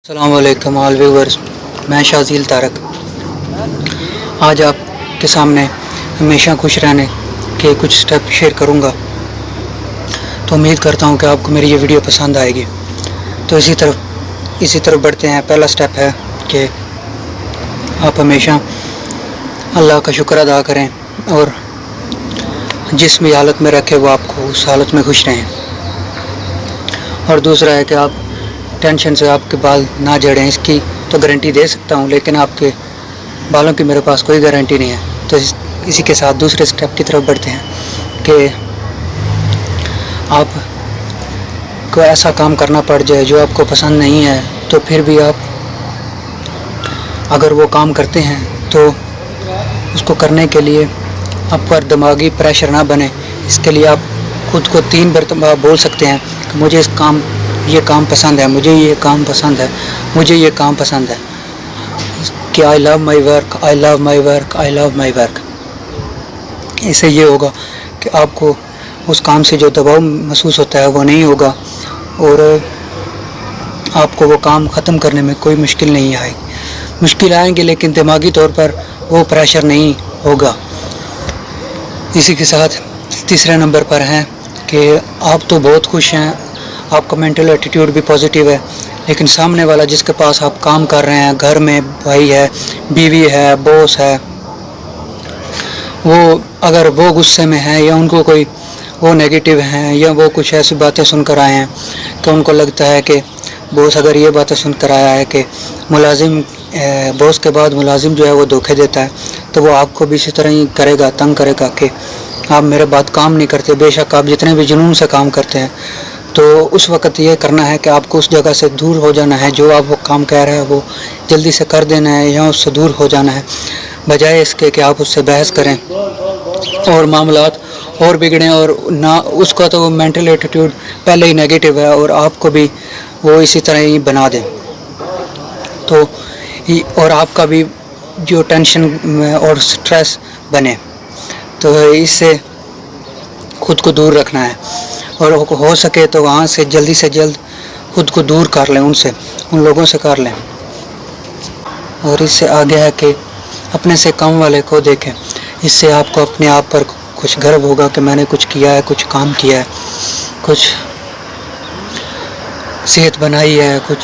अस्सलाम वालेकुम all viewers, मैं शाज़ील तारक आज आपके सामने हमेशा खुश रहने के कुछ स्टेप शेयर करूंगा। तो उम्मीद करता हूं कि आपको मेरी ये वीडियो पसंद आएगी। तो इसी तरफ बढ़ते हैं। पहला स्टेप है कि आप हमेशा अल्लाह का शुक्र अदा करें और जिस भी हालत में रखे वो आपको उस हालत में खुश रहें। और दूसरा है कि आप टेंशन से आपके बाल ना झड़ें, इसकी तो गारंटी दे सकता हूँ, लेकिन आपके बालों की मेरे पास कोई गारंटी नहीं है। तो इसी के साथ दूसरे स्टेप की तरफ बढ़ते हैं कि आप को ऐसा काम करना पड़ जाए जो आपको पसंद नहीं है, तो फिर भी आप अगर वो काम करते हैं तो उसको करने के लिए आप पर दिमागी प्रेशर ना बने। इसके लिए आप खुद को 3 बार बोल सकते हैं कि मुझे ये काम पसंद है, मुझे ये काम पसंद है, मुझे ये काम पसंद है, कि I love my work, I love my work, I love my work. इससे ये होगा कि आपको उस काम से जो दबाव महसूस होता है वो नहीं होगा और आपको वो काम ख़त्म करने में कोई मुश्किल नहीं आएगी। मुश्किल आएंगे लेकिन दिमागी तौर पर वो प्रेशर नहीं होगा। इसी के साथ तीसरे नंबर पर है कि आप तो बहुत खुश हैं, आपका मेंटल एटीट्यूड भी पॉजिटिव है, लेकिन सामने वाला जिसके पास आप काम कर रहे हैं, घर में भाई है, बीवी है, बॉस है, वो अगर वो गुस्से में है या उनको कोई वो नेगेटिव हैं या वो कुछ ऐसी बातें सुनकर आए हैं तो उनको लगता है कि बॉस अगर ये बातें सुनकर आया है कि मुलाजिम बॉस के बाद मुलाजिम जो है वो धोखे देता है, तो वो आपको भी इसी तरह ही करेगा, तंग करेगा कि आप मेरे बात काम नहीं करते। बेशक आप जितने भी जुनून से काम करते हैं, तो उस वक़्त ये करना है कि आपको उस जगह से दूर हो जाना है। जो आप वो काम कह रहे हैं वो जल्दी से कर देना है या उससे दूर हो जाना है, बजाय इसके कि आप उससे बहस करें और मामलात और बिगड़ें। और ना उसका तो मेंटल एटीट्यूड पहले ही नेगेटिव है और आपको भी वो इसी तरह ही बना दें, तो और आपका भी जो टेंशन और स्ट्रेस बने, तो इससे खुद को दूर रखना है और हो सके तो वहाँ से जल्द खुद को दूर कर लें, उन लोगों से कर लें। और इससे आगे है कि अपने से कम वाले को देखें। इससे आपको अपने आप पर कुछ गर्व होगा कि मैंने कुछ किया है, कुछ काम किया है, कुछ सेहत बनाई है, कुछ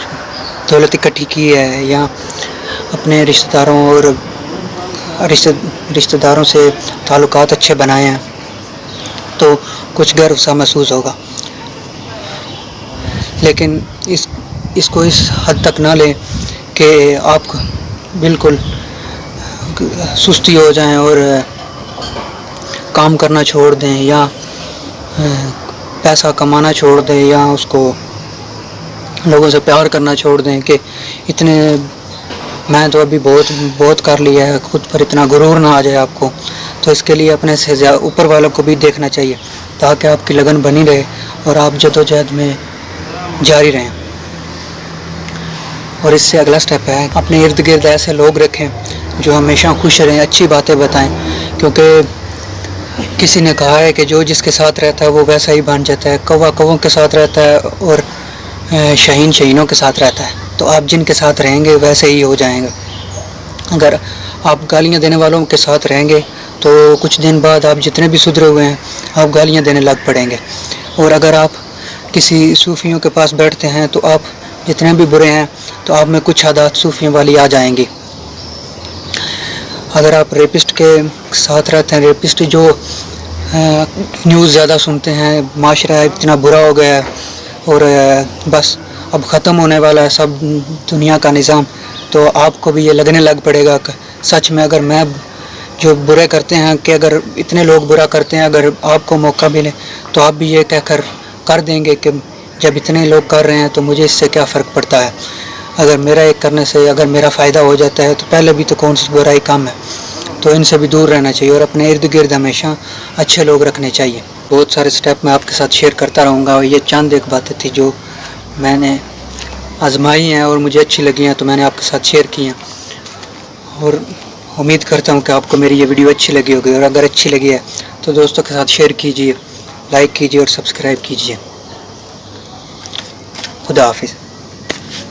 दौलत इकट्ठी की है, या अपने रिश्तेदारों से ताल्लुकात अच्छे बनाए हैं, तो कुछ गर्व सा महसूस होगा। लेकिन इसको इस हद तक ना लें कि आप बिल्कुल सुस्ती हो जाएं और काम करना छोड़ दें या पैसा कमाना छोड़ दें या उसको लोगों से प्यार करना छोड़ दें कि मैं तो अभी बहुत कर लिया है, खुद पर इतना गुरूर ना आ जाए आपको। तो इसके लिए अपने से ऊपर वालों को भी देखना चाहिए ताकि आपकी लगन बनी रहे और आप जदोजहद में जारी रहें। और इससे अगला स्टेप है अपने इर्द गिर्द ऐसे लोग रखें जो हमेशा खुश रहें, अच्छी बातें बताएं, क्योंकि किसी ने कहा है कि जो जिसके साथ रहता है वो वैसा ही बन जाता है। कौवा कौवों के साथ रहता है और शहीन शहीनों के साथ रहता है, तो आप जिनके साथ रहेंगे वैसे ही हो जाएंगे। अगर आप गालियाँ देने वालों के साथ रहेंगे तो कुछ दिन बाद आप जितने भी सुधरे हुए हैं आप गालियाँ देने लग पड़ेंगे। और अगर आप किसी सूफियों के पास बैठते हैं तो आप जितने भी बुरे हैं तो आप में कुछ आदत सूफियों वाली आ जाएंगी। अगर आप रेपिस्ट के साथ रहते हैं, रेपिस्ट जो न्यूज़ ज़्यादा सुनते हैं, माशरा इतना बुरा हो गया है और बस अब ख़त्म होने वाला है सब दुनिया का निज़ाम, तो आपको भी ये लगने लग पड़ेगा कि सच में अगर मैं जो बुरे करते हैं कि अगर इतने लोग बुरा करते हैं, अगर आपको मौका मिले तो आप भी ये कहकर कर देंगे कि जब इतने लोग कर रहे हैं तो मुझे इससे क्या फ़र्क पड़ता है। अगर मेरा एक करने से अगर मेरा फ़ायदा हो जाता है तो पहले भी तो कौन सी बुराई कम है। तो इनसे भी दूर रहना चाहिए और अपने इर्द गिर्द हमेशा अच्छे लोग रखने चाहिए। बहुत सारे स्टेप मैं आपके साथ शेयर करता रहूँगा और ये चंद एक बातें थी जो मैंने आजमाई हैं और मुझे अच्छी लगी हैं, तो मैंने आपके साथ शेयर की हैं। और उम्मीद करता हूँ कि आपको मेरी ये वीडियो अच्छी लगी होगी, और अगर अच्छी लगी है तो दोस्तों के साथ शेयर कीजिए, लाइक कीजिए और सब्सक्राइब कीजिए। खुदा हाफिज़।